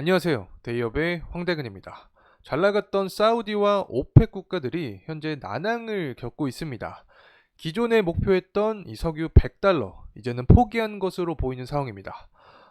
안녕하세요. 데이업의 황대근입니다. 잘 나갔던 사우디와 오펙 국가들이 현재 난항을 겪고 있습니다. 기존에 목표했던 이 석유 100달러, 이제는 포기한 것으로 보이는 상황입니다.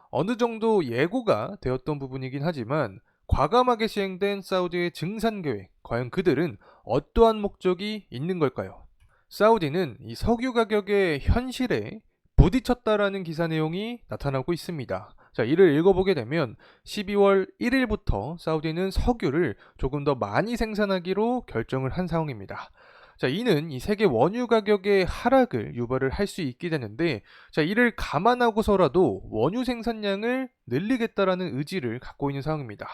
어느 정도 예고가 되었던 부분이긴 하지만 과감하게 시행된 사우디의 증산 계획, 과연 그들은 어떠한 목적이 있는 걸까요? 사우디는 이 석유 가격의 현실에 부딪혔다라는 기사 내용이 나타나고 있습니다. 자, 이를 읽어보게 되면 12월 1일부터 사우디는 석유를 조금 더 많이 생산하기로 결정을 한 상황입니다. 자, 이는 이 세계 원유 가격의 하락을 유발을 할 수 있게 되는데, 자, 이를 감안하고서라도 원유 생산량을 늘리겠다라는 의지를 갖고 있는 상황입니다.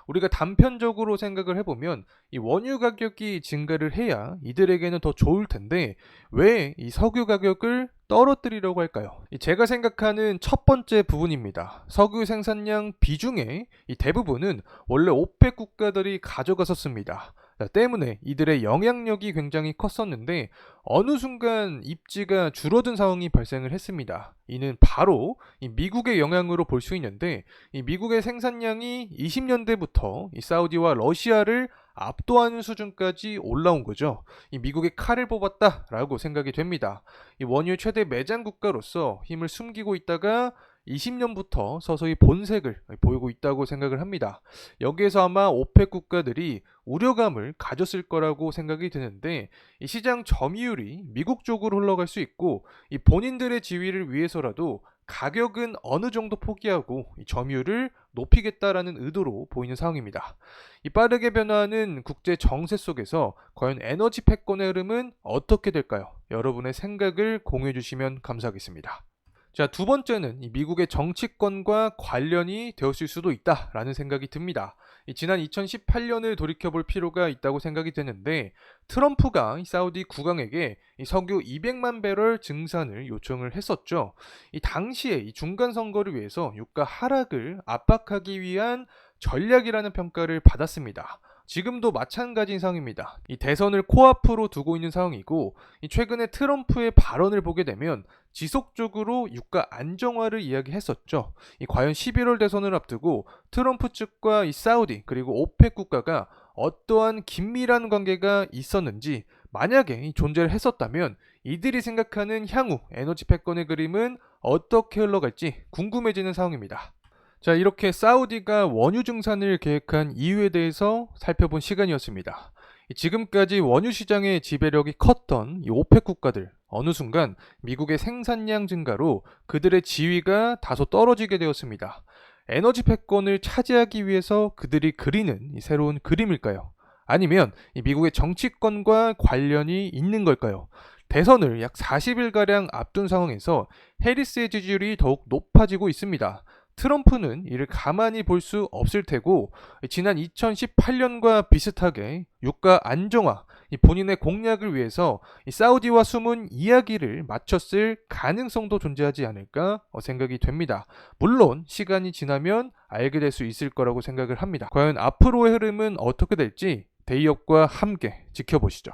우리가 단편적으로 생각을 해보면 이 원유 가격이 증가를 해야 이들에게는 더 좋을 텐데 왜 이 석유 가격을 떨어뜨리려고 할까요? 제가 생각하는 첫 번째 부분입니다. 석유 생산량 비중의 이 대부분은 원래 오펙 국가들이 가져갔었습니다. 때문에 이들의 영향력이 굉장히 컸었는데 어느 순간 입지가 줄어든 상황이 발생을 했습니다. 이는 바로 이 미국의 영향으로 볼 수 있는데 이 미국의 생산량이 20년대부터 이 사우디와 러시아를 압도하는 수준까지 올라온 거죠. 이 미국의 칼을 뽑았다라고 생각이 됩니다. 이 원유 최대 매장 국가로서 힘을 숨기고 있다가 20년부터 서서히 본색을 보이고 있다고 생각을 합니다. 여기에서 아마 오펙 국가들이 우려감을 가졌을 거라고 생각이 드는데 이 시장 점유율이 미국 쪽으로 흘러갈 수 있고 이 본인들의 지위를 위해서라도 가격은 어느 정도 포기하고 이 점유율을 높이겠다라는 의도로 보이는 상황입니다. 이 빠르게 변화하는 국제 정세 속에서 과연 에너지 패권의 흐름은 어떻게 될까요? 여러분의 생각을 공유해 주시면 감사하겠습니다. 자, 두 번째는 이 미국의 정치권과 관련이 되었을 수도 있다라는 생각이 듭니다. 지난 2018년을 돌이켜볼 필요가 있다고 생각이 되는데 트럼프가 이 사우디 국왕에게 이 석유 200만 배럴 증산을 요청을 했었죠. 이 당시에 이 중간 선거를 위해서 유가 하락을 압박하기 위한 전략이라는 평가를 받았습니다. 지금도 마찬가지인 상황입니다. 이 대선을 코앞으로 두고 있는 상황이고 최근에 트럼프의 발언을 보게 되면 지속적으로 유가 안정화를 이야기했었죠. 과연 11월 대선을 앞두고 트럼프 측과 이 사우디 그리고 오펙 국가가 어떠한 긴밀한 관계가 있었는지 만약에 존재를 했었다면 이들이 생각하는 향후 에너지 패권의 그림은 어떻게 흘러갈지 궁금해지는 상황입니다. 자, 이렇게 사우디가 원유 증산을 계획한 이유에 대해서 살펴본 시간이었습니다. 지금까지 원유 시장의 지배력이 컸던 이 오펙 국가들, 어느 순간 미국의 생산량 증가로 그들의 지위가 다소 떨어지게 되었습니다. 에너지 패권을 차지하기 위해서 그들이 그리는 이 새로운 그림일까요? 아니면 이 미국의 정치권과 관련이 있는 걸까요? 대선을 약 40일가량 앞둔 상황에서 해리스의 지지율이 더욱 높아지고 있습니다. 트럼프는 이를 가만히 볼 수 없을 테고 지난 2018년과 비슷하게 유가 안정화, 본인의 공약을 위해서 사우디와 숨은 이야기를 맞췄을 가능성도 존재하지 않을까 생각이 됩니다. 물론 시간이 지나면 알게 될 수 있을 거라고 생각을 합니다. 과연 앞으로의 흐름은 어떻게 될지 데이업과 함께 지켜보시죠.